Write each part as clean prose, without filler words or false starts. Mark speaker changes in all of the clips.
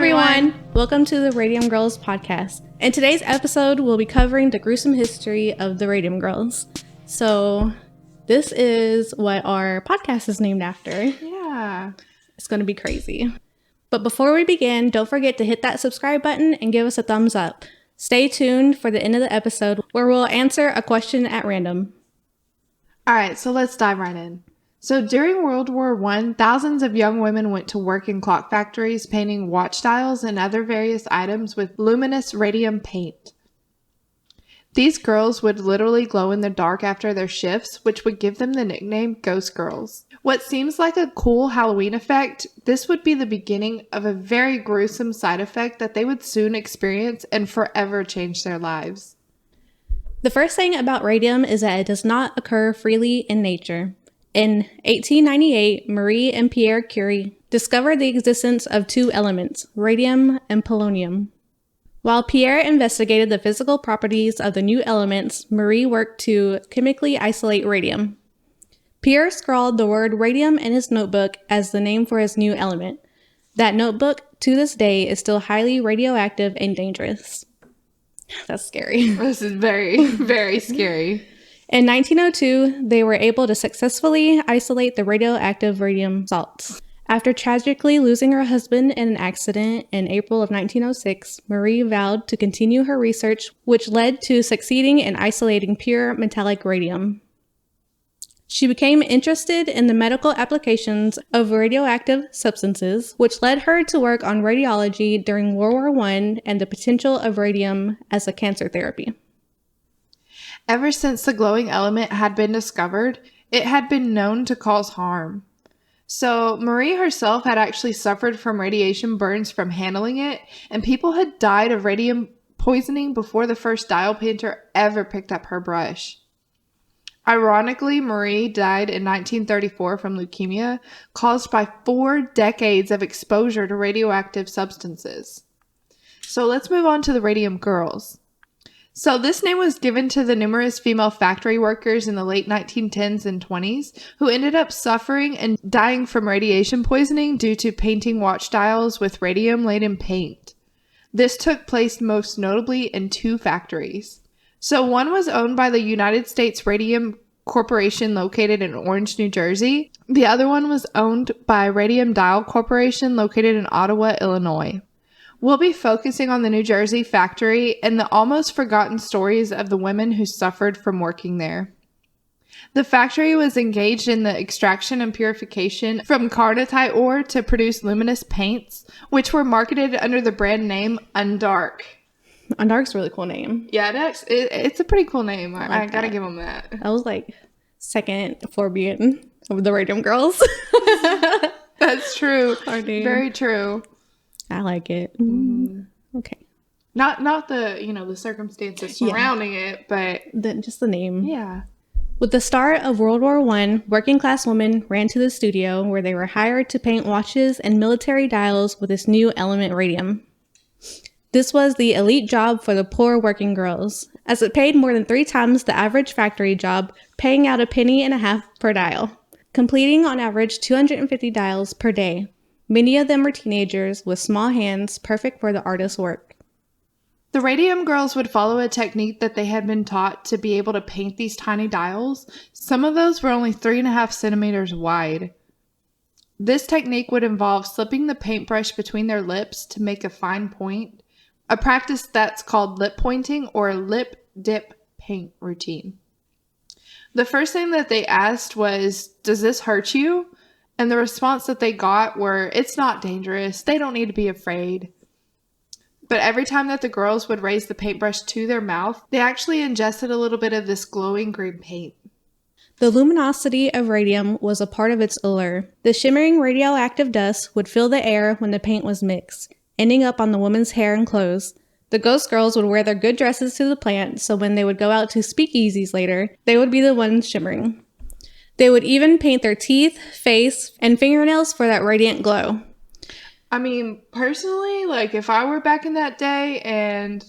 Speaker 1: everyone! Welcome to the Radium Girls podcast. In today's episode, we'll be covering the gruesome history of the Radium Girls. So, this is what our podcast is named after.
Speaker 2: Yeah.
Speaker 1: It's going to be crazy. But before we begin, don't forget to hit that subscribe button and give us a thumbs up. Stay tuned for the end of the episode where we'll answer a question at random.
Speaker 2: All right, so let's dive right in. So during World War I, thousands of young women went to work in clock factories painting watch dials and other various items with luminous radium paint. These girls would literally glow in the dark after their shifts, which would give them the nickname Ghost Girls. What seems like a cool Halloween effect, this would be the beginning of a very gruesome side effect that they would soon experience and forever change their lives.
Speaker 1: The first thing about radium is that it does not occur freely in nature. In 1898, Marie and Pierre Curie discovered the existence of two elements, radium and polonium. While Pierre investigated the physical properties of the new elements, Marie worked to chemically isolate radium. Pierre scrawled the word radium in his notebook as the name for his new element. That notebook, to this day, is still highly radioactive and dangerous. That's scary.
Speaker 2: This is very, very scary.
Speaker 1: In 1902, they were able to successfully isolate the radioactive radium salts. After tragically losing her husband in an accident in April of 1906, Marie vowed to continue her research, which led to succeeding in isolating pure metallic radium. She became interested in the medical applications of radioactive substances, which led her to work on radiology during World War I and the potential of radium as a cancer therapy.
Speaker 2: Ever since the glowing element had been discovered, it had been known to cause harm. So Marie herself had actually suffered from radiation burns from handling it, and people had died of radium poisoning before the first dial painter ever picked up her brush. Ironically, Marie died in 1934 from leukemia, caused by 4 decades of exposure to radioactive substances. So let's move on to the Radium Girls. So this name was given to the numerous female factory workers in the late 1910s and 20s who ended up suffering and dying from radiation poisoning due to painting watch dials with radium-laden paint. This took place most notably in 2 factories. So one was owned by the United States Radium Corporation located in Orange, New Jersey. The other one was owned by Radium Dial Corporation located in Ottawa, Illinois. We'll be focusing on the New Jersey factory and the almost forgotten stories of the women who suffered from working there. The factory was engaged in the extraction and purification from carnotite ore to produce luminous paints, which were marketed under the brand name Undark.
Speaker 1: Undark's a really cool name.
Speaker 2: Yeah, it's a pretty cool name. I gotta
Speaker 1: that.
Speaker 2: give them that.
Speaker 1: That was like second for being of the Radium Girls.
Speaker 2: That's true.
Speaker 1: Very
Speaker 2: true.
Speaker 1: I like it. Okay.
Speaker 2: Not the, the circumstances surrounding it, but
Speaker 1: just the name.
Speaker 2: Yeah.
Speaker 1: With the start of World War I, working class women ran to the studio where they were hired to paint watches and military dials with this new element radium. This was the elite job for the poor working girls, as it paid more than 3 times the average factory job, paying out $0.015 per dial, completing on average 250 dials per day. Many of them were teenagers with small hands, perfect for the artist's work.
Speaker 2: The Radium Girls would follow a technique that they had been taught to be able to paint these tiny dials. Some of those were only 3.5 centimeters wide. This technique would involve slipping the paintbrush between their lips to make a fine point, a practice that's called lip pointing or lip dip paint routine. The first thing that they asked was, "Does this hurt you?" And the response that they got were, "It's not dangerous. They don't need to be afraid." But every time that the girls would raise the paintbrush to their mouth, they actually ingested a little bit of this glowing green paint.
Speaker 1: The luminosity of radium was a part of its allure. The shimmering radioactive dust would fill the air when the paint was mixed, ending up on the woman's hair and clothes. The ghost girls would wear their good dresses to the plant, so when they would go out to speakeasies later, they would be the ones shimmering. They would even paint their teeth, face, and fingernails for that radiant glow.
Speaker 2: I mean, personally, if I were back in that day and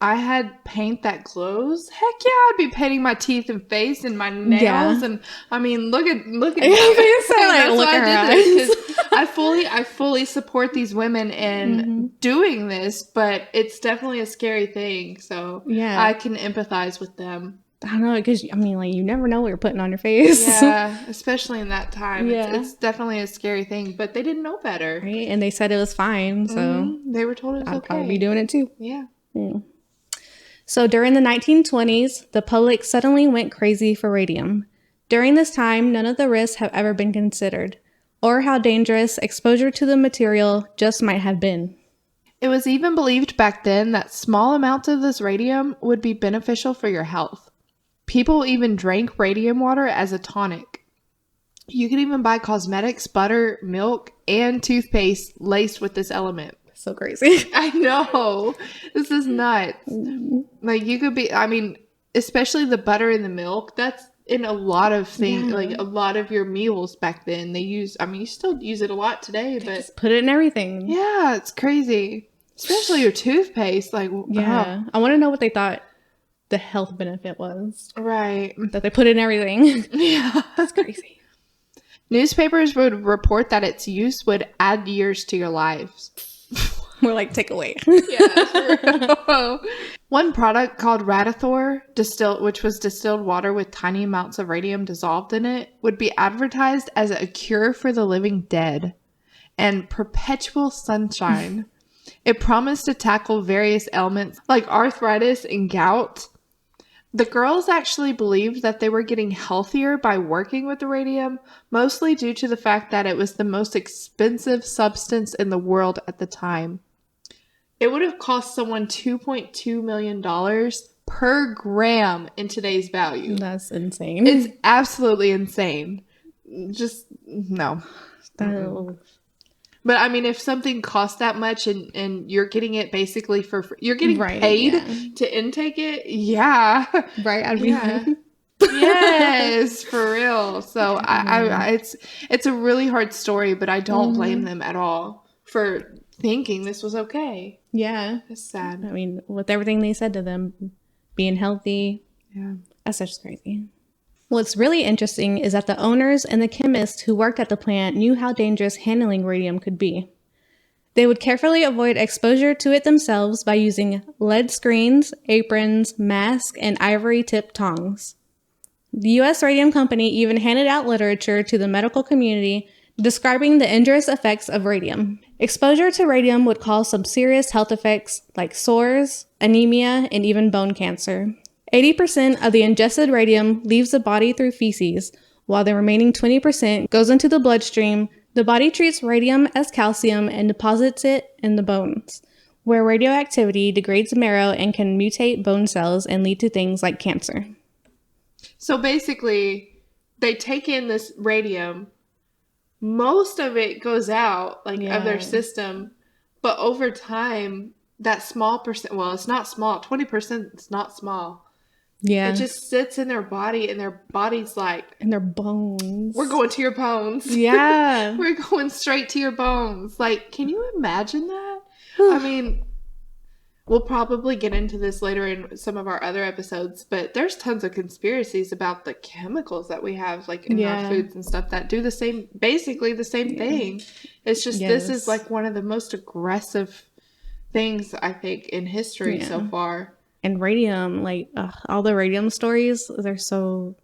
Speaker 2: I had paint that glows, heck yeah, I'd be painting my teeth and face and my nails. And I mean, look at me. That's
Speaker 1: look
Speaker 2: why
Speaker 1: at
Speaker 2: I
Speaker 1: her
Speaker 2: did this,
Speaker 1: eyes.
Speaker 2: because I fully support these women in doing this, but it's definitely a scary thing. So
Speaker 1: Yeah.
Speaker 2: I can empathize with them.
Speaker 1: I don't know, because, I mean, like, you never know what you're putting on your face.
Speaker 2: Yeah, especially in that time.
Speaker 1: Yeah.
Speaker 2: It's definitely a scary thing, but they didn't know better.
Speaker 1: Right? And they said it was fine, so
Speaker 2: They were told it was
Speaker 1: I'd
Speaker 2: okay.
Speaker 1: probably be doing it too.
Speaker 2: Yeah.
Speaker 1: So during the 1920s, the public suddenly went crazy for radium. During this time, none of the risks have ever been considered, or how dangerous exposure to the material just might have been.
Speaker 2: It was even believed back then that small amounts of this radium would be beneficial for your health. People even drank radium water as a tonic. You could even buy cosmetics, butter, milk, and toothpaste laced with this element.
Speaker 1: So crazy.
Speaker 2: I know. This is nuts. Like, you could be, I mean, especially the butter and the milk, that's in a lot of things, like a lot of your meals back then. They use, I mean, you still use it a lot today, but
Speaker 1: Just put it in everything.
Speaker 2: yeah, it's crazy. Especially your toothpaste. Like,
Speaker 1: Yeah. I want to know what they thought the health benefit was.
Speaker 2: Right.
Speaker 1: That they put in everything.
Speaker 2: Yeah.
Speaker 1: That's crazy.
Speaker 2: Newspapers would report that its use would add years to your lives.
Speaker 1: We're like, take away.
Speaker 2: Yeah. One product called Radithor, which was distilled water with tiny amounts of radium dissolved in it, would be advertised as a cure for the living dead and perpetual sunshine. It promised to tackle various ailments like arthritis and gout. The girls actually believed that they were getting healthier by working with the radium, mostly due to the fact that it was the most expensive substance in the world at the time. It would have cost someone $2.2 million per gram in today's value.
Speaker 1: That's insane.
Speaker 2: It's absolutely insane. Just, no. But I mean, if something costs that much and you're getting it basically for free, you're getting paid to intake it, yeah.
Speaker 1: Right, I'd be
Speaker 2: yes, for real. So it's a really hard story, but I don't blame them at all for thinking this was okay.
Speaker 1: Yeah.
Speaker 2: It's sad.
Speaker 1: I mean, with everything they said to them, being healthy,
Speaker 2: yeah,
Speaker 1: that's just crazy. What's really interesting is that the owners and the chemists who worked at the plant knew how dangerous handling radium could be. They would carefully avoid exposure to it themselves by using lead screens, aprons, masks, and ivory-tipped tongs. The U.S. Radium Company even handed out literature to the medical community describing the injurious effects of radium. Exposure to radium would cause some serious health effects like sores, anemia, and even bone cancer. 80% of the ingested radium leaves the body through feces, while the remaining 20% goes into the bloodstream. The body treats radium as calcium and deposits it in the bones, where radioactivity degrades marrow and can mutate bone cells and lead to things like cancer.
Speaker 2: So basically, they take in this radium, most of it goes out of their system, but over time, that small percent, well, it's not small, 20% is not small. Yeah. It just sits in their body, and their body's like...
Speaker 1: In their bones.
Speaker 2: We're going to your bones.
Speaker 1: Yeah.
Speaker 2: We're going straight to your bones. Like, can you imagine that? I mean, we'll probably get into this later in some of our other episodes, but there's tons of conspiracies about the chemicals that we have, like, in our foods and stuff that do basically the same thing. It's just, this is, like, one of the most aggressive things, I think, in history so far.
Speaker 1: And radium, like, all the radium stories, they're so...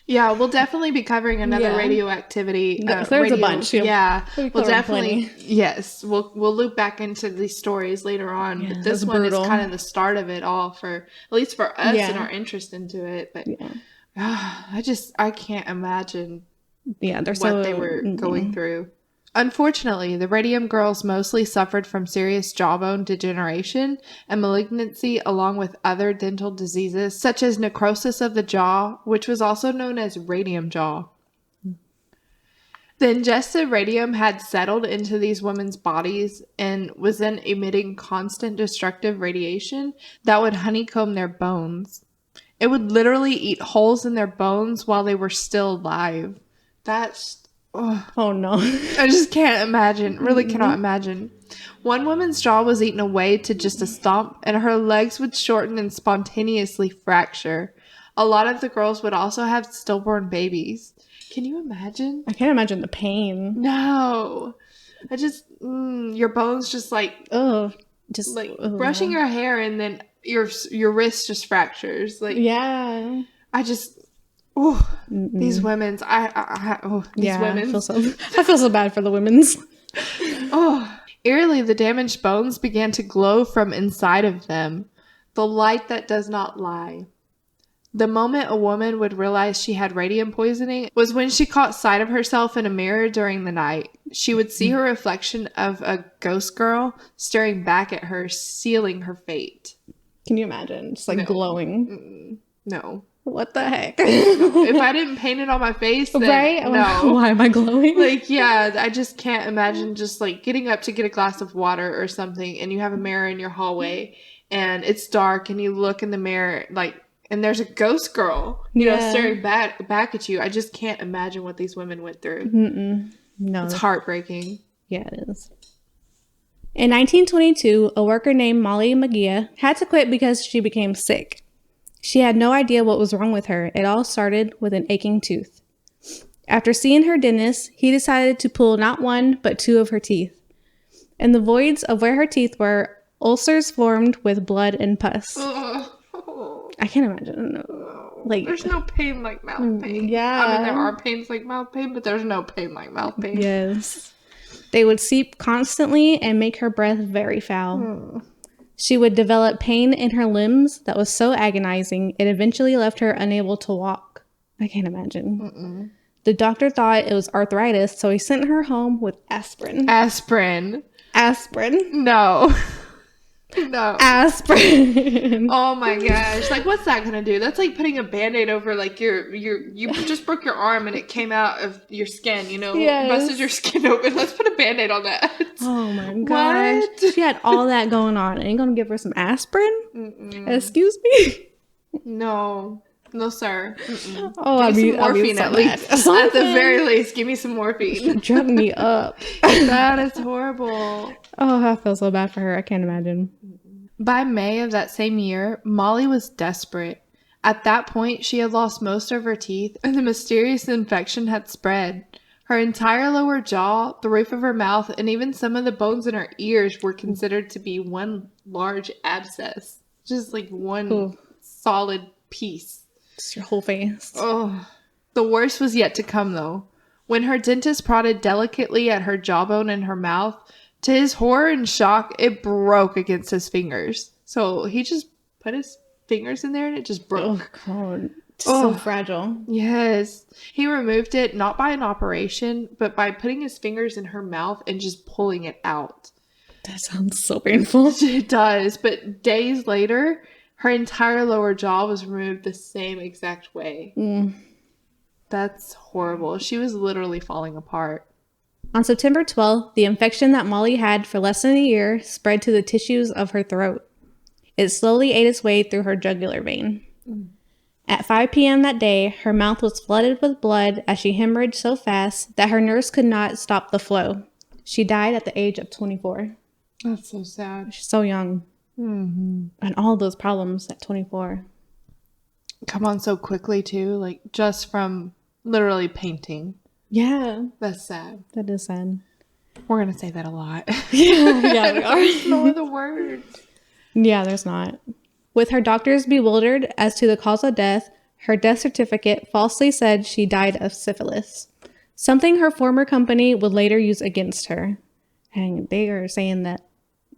Speaker 2: Yeah, we'll definitely be covering another radioactivity.
Speaker 1: There's a bunch.
Speaker 2: Yeah, we'll definitely... Yes, we'll loop back into these stories later on. Yeah, but this one is kind of the start of it all, at least for us and our interest into it. But I can't imagine what they were going through. Unfortunately, the Radium Girls mostly suffered from serious jawbone degeneration and malignancy, along with other dental diseases such as necrosis of the jaw, which was also known as radium jaw. The ingested radium had settled into these women's bodies and was then emitting constant destructive radiation that would honeycomb their bones. It would literally eat holes in their bones while they were still alive. That's
Speaker 1: Oh no.
Speaker 2: I just can't imagine. Really cannot imagine. One woman's jaw was eaten away to just a stump, and her legs would shorten and spontaneously fracture. A lot of the girls would also have stillborn babies. Can you imagine?
Speaker 1: I can't imagine the pain.
Speaker 2: No. I just, your bones just like,
Speaker 1: just
Speaker 2: like brushing your hair, and then your wrist just fractures. Like,
Speaker 1: yeah.
Speaker 2: I just, these women's, these women's.
Speaker 1: I feel so bad for the women's.
Speaker 2: Eerily, the damaged bones began to glow from inside of them. The light that does not lie. The moment a woman would realize she had radium poisoning was when she caught sight of herself in a mirror during the night. She would see her reflection of a ghost girl staring back at her, sealing her fate.
Speaker 1: Can you imagine? Just like glowing.
Speaker 2: No.
Speaker 1: What the heck?
Speaker 2: No. If I didn't paint it on my face, then
Speaker 1: right?
Speaker 2: No.
Speaker 1: Why am I glowing?
Speaker 2: Like, yeah, I just can't imagine just like getting up to get a glass of water or something, and you have a mirror in your hallway, and it's dark, and you look in the mirror, like, and there's a ghost girl, you know, staring back at you. I just can't imagine what these women went through.
Speaker 1: No.
Speaker 2: It's heartbreaking.
Speaker 1: Yeah, it is. In 1922, a worker named Molly McGee had to quit because she became sick. She had no idea what was wrong with her. It all started with an aching tooth. After seeing her dentist, he decided to pull not one, but two of her teeth. In the voids of where her teeth were, ulcers formed with blood and pus. I can't imagine. No. Like,
Speaker 2: there's no pain like mouth pain.
Speaker 1: Yeah.
Speaker 2: I mean, there are pains like mouth pain, but there's no pain like mouth pain.
Speaker 1: Yes. They would seep constantly and make her breath very foul. She would develop pain in her limbs that was so agonizing, it eventually left her unable to walk. I can't imagine. The doctor thought it was arthritis, so he sent her home with aspirin.
Speaker 2: Aspirin.
Speaker 1: No.
Speaker 2: No.
Speaker 1: Aspirin.
Speaker 2: Oh my gosh. Like, what's that gonna do? That's like putting a Band-Aid over like you just broke your arm and it came out of your skin, you know?
Speaker 1: Yes.
Speaker 2: Busted your skin open. Let's put a Band-Aid on that.
Speaker 1: Oh my gosh. What? She had all that going on. Ain't gonna give her some aspirin? Excuse me?
Speaker 2: No, sir.
Speaker 1: Oh, I'll be
Speaker 2: morphine at least. At the very least, give me some morphine.
Speaker 1: Drug me up.
Speaker 2: That is horrible.
Speaker 1: Oh, I feel so bad for her. I can't imagine.
Speaker 2: By May of that same year, Molly was desperate. At that point, she had lost most of her teeth, and the mysterious infection had spread. Her entire lower jaw, the roof of her mouth, and even some of the bones in her ears were considered to be one large abscess. Just like one solid piece.
Speaker 1: Just your whole face.
Speaker 2: Oh, the worst was yet to come, though. When her dentist prodded delicately at her jawbone and her mouth, to his horror and shock, it broke against his fingers. So he just put his fingers in there and it just broke.
Speaker 1: Oh, God. So fragile.
Speaker 2: Yes. He removed it not by an operation, but by putting his fingers in her mouth and just pulling it out.
Speaker 1: That sounds so painful.
Speaker 2: It does. But days later, her entire lower jaw was removed the same exact way. That's horrible. She was literally falling apart.
Speaker 1: On September 12th, the infection that Molly had for less than a year spread to the tissues of her throat. It slowly ate its way through her jugular vein. At 5 p.m. that day, her mouth was flooded with blood as she hemorrhaged so fast that her nurse could not stop the flow. She died at the age of 24.
Speaker 2: That's so sad.
Speaker 1: She's so young. And all those problems at 24.
Speaker 2: Come on so quickly, too. Like, just from literally painting.
Speaker 1: Yeah.
Speaker 2: That's sad.
Speaker 1: That is sad.
Speaker 2: We're going to say that a lot.
Speaker 1: Yeah, we are.
Speaker 2: There's no other words.
Speaker 1: Yeah, there's not. With her doctors bewildered as to the cause of death, her death certificate falsely said she died of syphilis, something her former company would later use against her. And they are saying that,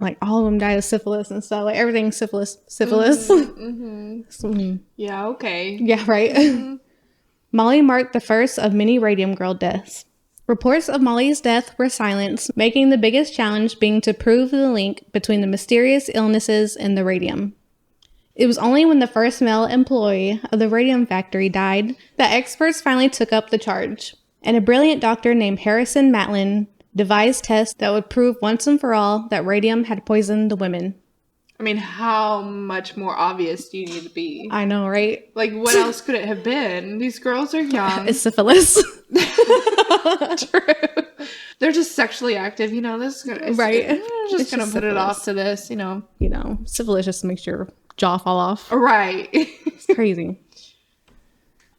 Speaker 1: like, all of them died of syphilis and stuff. Like, everything's syphilis.
Speaker 2: Yeah, okay.
Speaker 1: Yeah, right? Molly marked the first of many Radium Girl deaths. Reports of Molly's death were silenced, making the biggest challenge being to prove the link between the mysterious illnesses and the radium. It was only when the first male employee of the radium factory died that experts finally took up the charge, and a brilliant doctor named Harrison Matlin devised tests that would prove once and for all that radium had poisoned the women.
Speaker 2: I mean, how much more obvious do you need to be?
Speaker 1: I know, right?
Speaker 2: Like, what else could it have been? These girls are young.
Speaker 1: It's syphilis.
Speaker 2: True. They're just sexually active, you know. This is gonna just gonna put it off to this, you know.
Speaker 1: You know, syphilis just makes your jaw fall off.
Speaker 2: Right.
Speaker 1: It's crazy.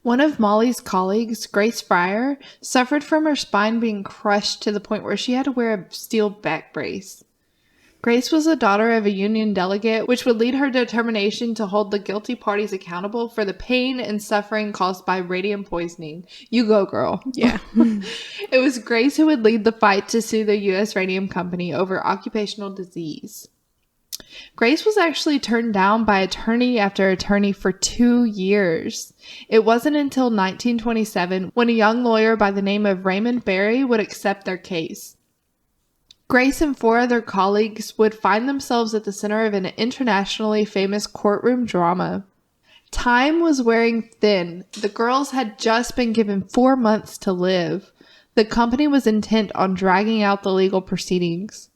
Speaker 2: One of Molly's colleagues, Grace Fryer, suffered from her spine being crushed to the point where she had to wear a steel back brace. Grace was the daughter of a union delegate, which would lead her determination to hold the guilty parties accountable for the pain and suffering caused by radium poisoning. You go, girl.
Speaker 1: Yeah.
Speaker 2: It was Grace who would lead the fight to sue the U.S. Radium Company over occupational disease. Grace was actually turned down by attorney after attorney for 2 years. It wasn't until 1927 when a young lawyer by the name of Raymond Barry would accept their case. Grace and 4 other colleagues would find themselves at the center of an internationally famous courtroom drama. Time was wearing thin. The girls had just been given 4 months to live. The company was intent on dragging out the legal proceedings.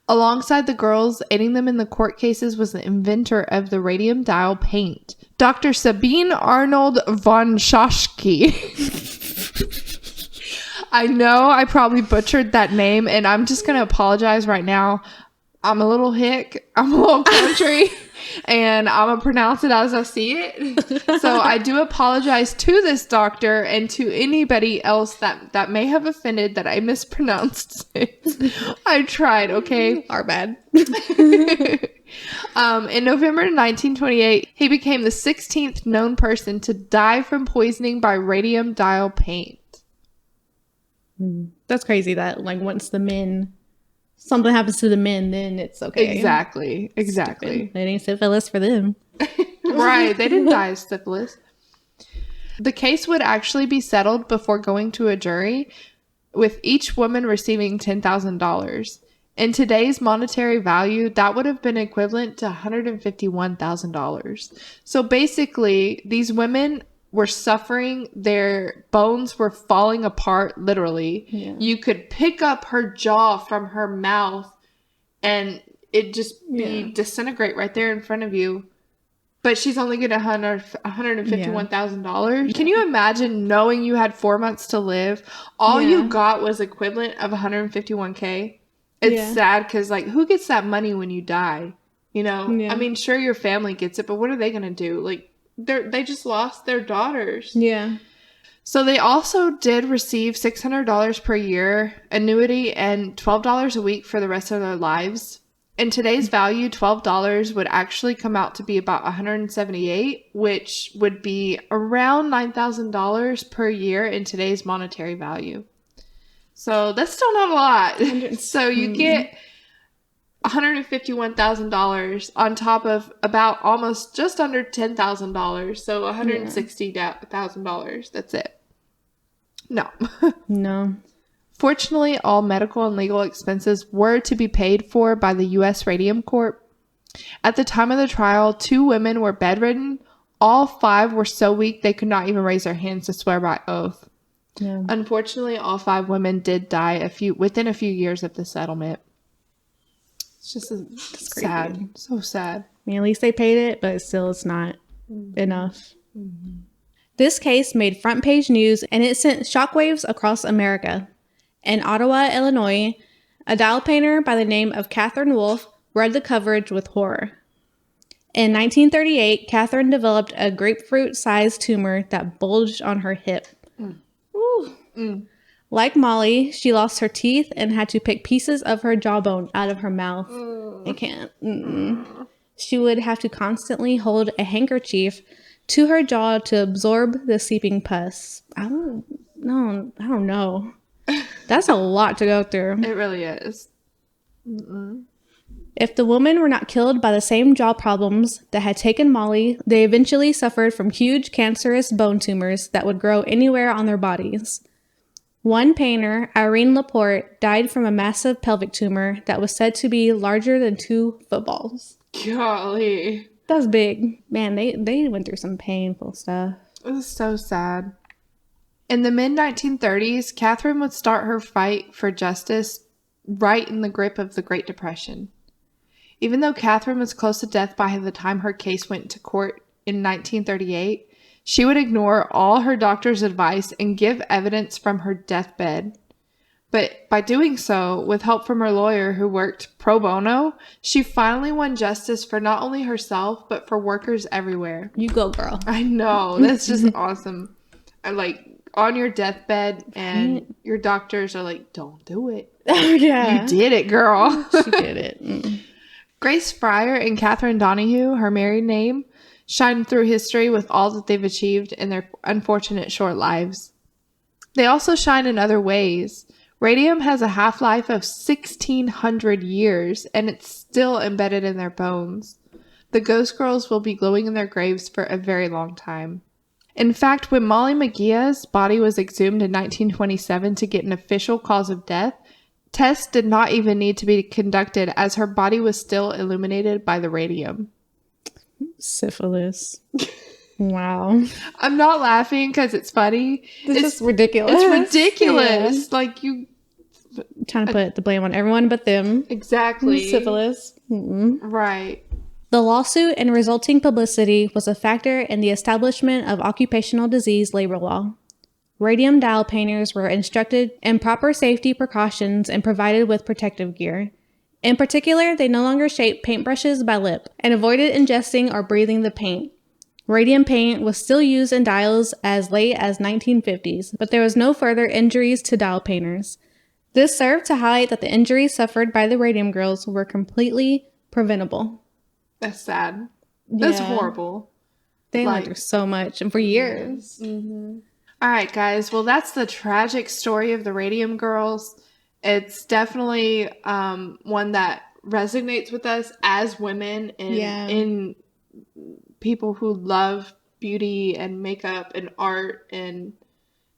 Speaker 2: Alongside the girls, aiding them in the court cases was the inventor of the radium dial paint, Dr. Sabine Arnold von Schoschke. I know I probably butchered that name, and I'm just going to apologize right now. I'm a little hick. I'm a little country, and I'm going to pronounce it as I see it. So I do apologize to this doctor and to anybody else that may have offended that I mispronounced it. I tried, okay?
Speaker 1: Our bad.
Speaker 2: In November 1928, he became the 16th known person to die from poisoning by radium dial paint.
Speaker 1: That's crazy that, like, once something happens to the men, then it's okay.
Speaker 2: Exactly.
Speaker 1: Stupid. It ain't syphilis for them.
Speaker 2: Right. They didn't die of syphilis. The case would actually be settled before going to a jury, with each woman receiving $10,000. In today's monetary value, that would have been equivalent to $151,000. So basically, these women were suffering. Their bones were falling apart, literally. Yeah. You could pick up her jaw from her mouth and it just be disintegrate right there in front of you. But she's only getting $151,000. Yeah. Can you imagine knowing you had 4 months to live? All you got was equivalent of $151K. It's sad because, like, who gets that money when you die? You know? Yeah. I mean, sure, your family gets it, but what are they going to do? Like, they just lost their daughters. Yeah. So they also did receive $600 per year annuity and $12 a week for the rest of their lives. In today's value, $12 would actually come out to be about $178, which would be around $9,000 per year in today's monetary value. So that's still not a lot. So you get $151,000 on top of about almost just under $10,000. So $160,000. That's it. No. Fortunately, all medical and legal expenses were to be paid for by the U.S. Radium Corp. At the time of the trial, 2 women were bedridden. All 5 were so weak they could not even raise their hands to swear by oath. Yeah. Unfortunately, all 5 women did die within a few years of the settlement. It's just sad. So sad.
Speaker 1: I mean, at least they paid it, but still it's not enough. Mm-hmm. This case made front page news and it sent shockwaves across America. In Ottawa, Illinois, a dial painter by the name of Catherine Wolfe read the coverage with horror. In 1938, Catherine developed a grapefruit-sized tumor that bulged on her hip. Ooh. Like Molly, she lost her teeth and had to pick pieces of her jawbone out of her mouth. I can't. She would have to constantly hold a handkerchief to her jaw to absorb the seeping pus. I don't know. That's a lot to go through.
Speaker 2: It really is.
Speaker 1: If the women were not killed by the same jaw problems that had taken Molly, they eventually suffered from huge cancerous bone tumors that would grow anywhere on their bodies. One painter, Irene Laporte, died from a massive pelvic tumor that was said to be larger than 2 footballs.
Speaker 2: Golly.
Speaker 1: That's big. Man, they went through some painful stuff.
Speaker 2: It was so sad. In the mid-1930s, Catherine would start her fight for justice right in the grip of the Great Depression. Even though Catherine was close to death by the time her case went to court in 1938, she would ignore all her doctor's advice and give evidence from her deathbed. But by doing so, with help from her lawyer who worked pro bono, she finally won justice for not only herself, but for workers everywhere.
Speaker 1: You go, girl.
Speaker 2: I know. That's just awesome. I like on your deathbed and your doctors are like, don't do it.
Speaker 1: Oh, yeah.
Speaker 2: You did it, girl.
Speaker 1: She did it. Mm.
Speaker 2: Grace Fryer and Catherine Donahue, her married name, shine through history with all that they've achieved in their unfortunate short lives. They also shine in other ways. Radium has a half-life of 1,600 years, and it's still embedded in their bones. The ghost girls will be glowing in their graves for a very long time. In fact, when Molly McGee's body was exhumed in 1927 to get an official cause of death, tests did not even need to be conducted as her body was still illuminated by the radium.
Speaker 1: Syphilis. Wow.
Speaker 2: I'm not laughing because it's funny.
Speaker 1: It's just ridiculous.
Speaker 2: It's ridiculous.
Speaker 1: Yeah.
Speaker 2: Like you...
Speaker 1: Trying to put the blame on everyone but them.
Speaker 2: Exactly.
Speaker 1: Syphilis. Mm-mm.
Speaker 2: Right.
Speaker 1: The lawsuit and resulting publicity was a factor in the establishment of occupational disease labor law. Radium dial painters were instructed in proper safety precautions and provided with protective gear. In particular, they no longer shaped paintbrushes by lip and avoided ingesting or breathing the paint. Radium paint was still used in dials as late as 1950s, but there was no further injuries to dial painters. This served to highlight that the injuries suffered by the Radium Girls were completely preventable.
Speaker 2: That's sad. That's horrible.
Speaker 1: They went through so much and for years.
Speaker 2: Mm-hmm. All right, guys. Well, that's the tragic story of the Radium Girls. It's definitely one that resonates with us as women and in people who love beauty and makeup and art. And,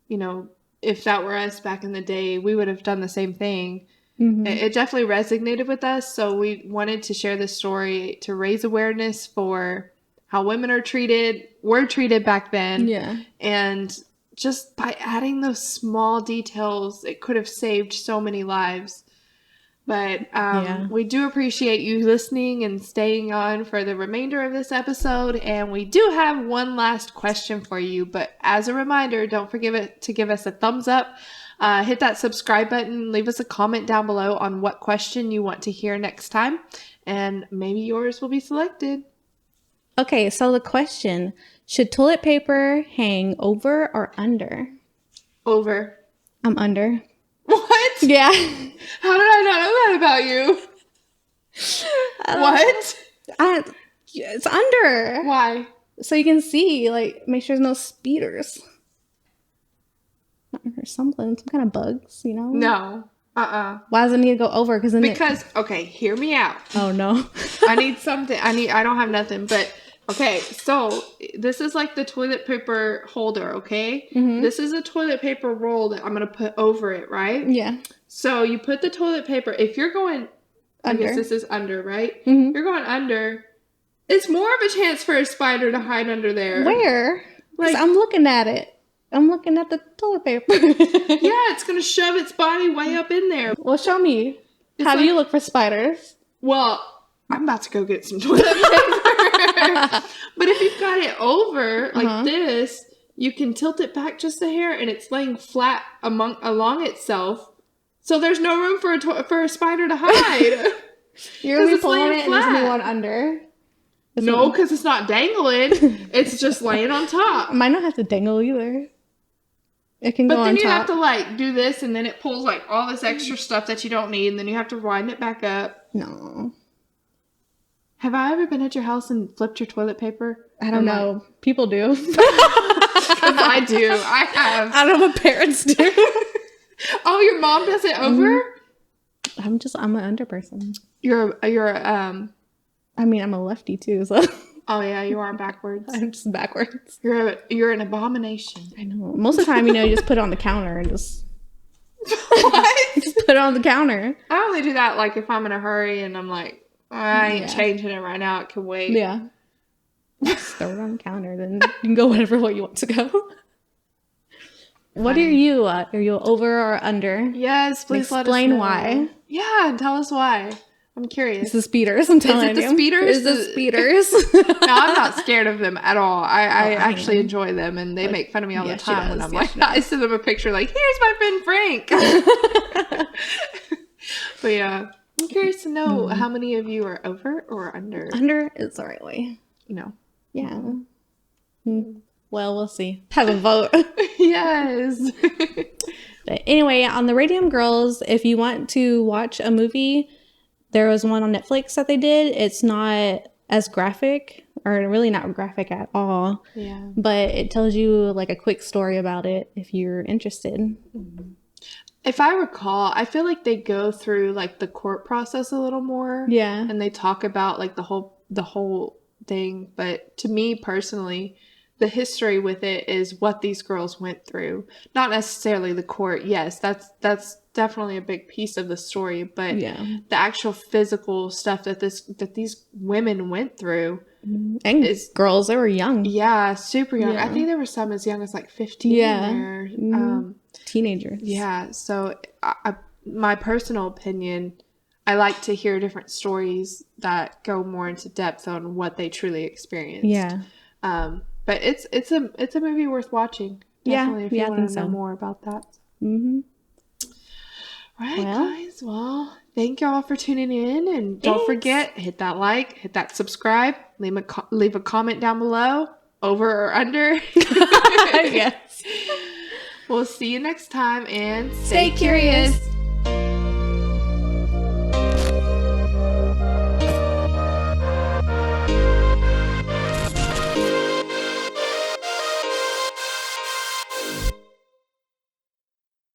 Speaker 2: you know, if that were us back in the day, we would have done the same thing. Mm-hmm. It definitely resonated with us. So we wanted to share this story to raise awareness for how women were treated back then. Yeah. And just by adding those small details, it could have saved so many lives. But we do appreciate you listening and staying on for the remainder of this episode. And we do have one last question for you. But as a reminder, don't forget to give us a thumbs up. Hit that subscribe button. Leave us a comment down below on what question you want to hear next time. And maybe yours will be selected.
Speaker 1: Okay, so the question, should toilet paper hang over or under?
Speaker 2: Over.
Speaker 1: I'm under.
Speaker 2: What?
Speaker 1: Yeah.
Speaker 2: How did I not know that about you? What?
Speaker 1: It's under.
Speaker 2: Why?
Speaker 1: So you can see, like, make sure there's no speeders. Or something, some kind of bugs, you know?
Speaker 2: No.
Speaker 1: Why does it need to go over?
Speaker 2: Okay, hear me out.
Speaker 1: Oh, no.
Speaker 2: I need something. I don't have nothing, but... Okay, so this is like the toilet paper holder, okay? Mm-hmm. This is a toilet paper roll that I'm going to put over it, right?
Speaker 1: Yeah.
Speaker 2: So you put the toilet paper, if you're going, under. I guess this is under, right?
Speaker 1: Mm-hmm.
Speaker 2: You're going under, it's more of a chance for a spider to hide under there.
Speaker 1: Where? Like, I'm looking at it. I'm looking at the toilet paper.
Speaker 2: Yeah, it's going to shove its body way up in there.
Speaker 1: Well, show me. How do you look for spiders?
Speaker 2: Well, I'm about to go get some toilet paper. But if you've got it over like this, you can tilt it back just a hair and it's laying flat along itself. So there's no room for a spider to hide.
Speaker 1: You're going to be pulling it and there's no one under?
Speaker 2: No, because it's not dangling. It's just laying on top.
Speaker 1: Mine don't have to dangle either. It can go on top.
Speaker 2: But then you have to like do this and then it pulls like all this extra stuff that you don't need and then you have to wind it back up.
Speaker 1: No.
Speaker 2: Have I ever been at your house and flipped your toilet paper?
Speaker 1: I don't know. People do.
Speaker 2: I do. I have.
Speaker 1: I don't know what parents do.
Speaker 2: Oh, your mom does it over?
Speaker 1: I'm an under person.
Speaker 2: I
Speaker 1: mean, I'm a lefty too, so.
Speaker 2: Oh yeah, you are backwards.
Speaker 1: I'm just backwards.
Speaker 2: You're an abomination.
Speaker 1: I know. Most of the time, you just put it on the counter and just.
Speaker 2: What?
Speaker 1: Just put it on the counter.
Speaker 2: I only do that like if I'm in a hurry and I'm like, I ain't changing it right now. It can wait.
Speaker 1: Yeah. Just throw it on the counter, then you can go whatever way you want to go. What are you? Are you over or under?
Speaker 2: Yes, please
Speaker 1: Explain
Speaker 2: let us know.
Speaker 1: Why.
Speaker 2: Yeah, tell us why. I'm curious.
Speaker 1: It's the speeders, I'm telling you.
Speaker 2: Is it the speeders?
Speaker 1: It's the speeders.
Speaker 2: No, I'm not scared of them at all. I actually enjoy them, and they make fun of me all the time when I'm like, I send them a picture like, here's my friend Frank. But yeah, I'm curious to know how many of you are over or under.
Speaker 1: Under is the right way.
Speaker 2: No.
Speaker 1: Yeah. Well, we'll see. Have a vote.
Speaker 2: Yes.
Speaker 1: But anyway, on the Radium Girls, if you want to watch a movie, there was one on Netflix that they did. It's not as graphic, or really not graphic at all.
Speaker 2: Yeah.
Speaker 1: But it tells you like a quick story about it if you're interested.
Speaker 2: If I recall, I feel like they go through like the court process a little more.
Speaker 1: Yeah.
Speaker 2: And they talk about like the whole thing. But to me personally, the history with it is what these girls went through. Not necessarily the court. Yes, that's definitely a big piece of the story, but the actual physical stuff that these women went through.
Speaker 1: And girls, they were young.
Speaker 2: Yeah, super young. I think there were some as young as like 15 there.
Speaker 1: Teenagers.
Speaker 2: Yeah, so my personal opinion, I like to hear different stories that go more into depth on what they truly experienced.
Speaker 1: Yeah.
Speaker 2: But it's a movie worth watching. Definitely, if you want to know more about that. Right, guys. Well, thank y'all for tuning in, and don't forget, hit that like, hit that subscribe, leave a comment down below, over or under.
Speaker 1: Yes.
Speaker 2: We'll see you next time, and stay curious.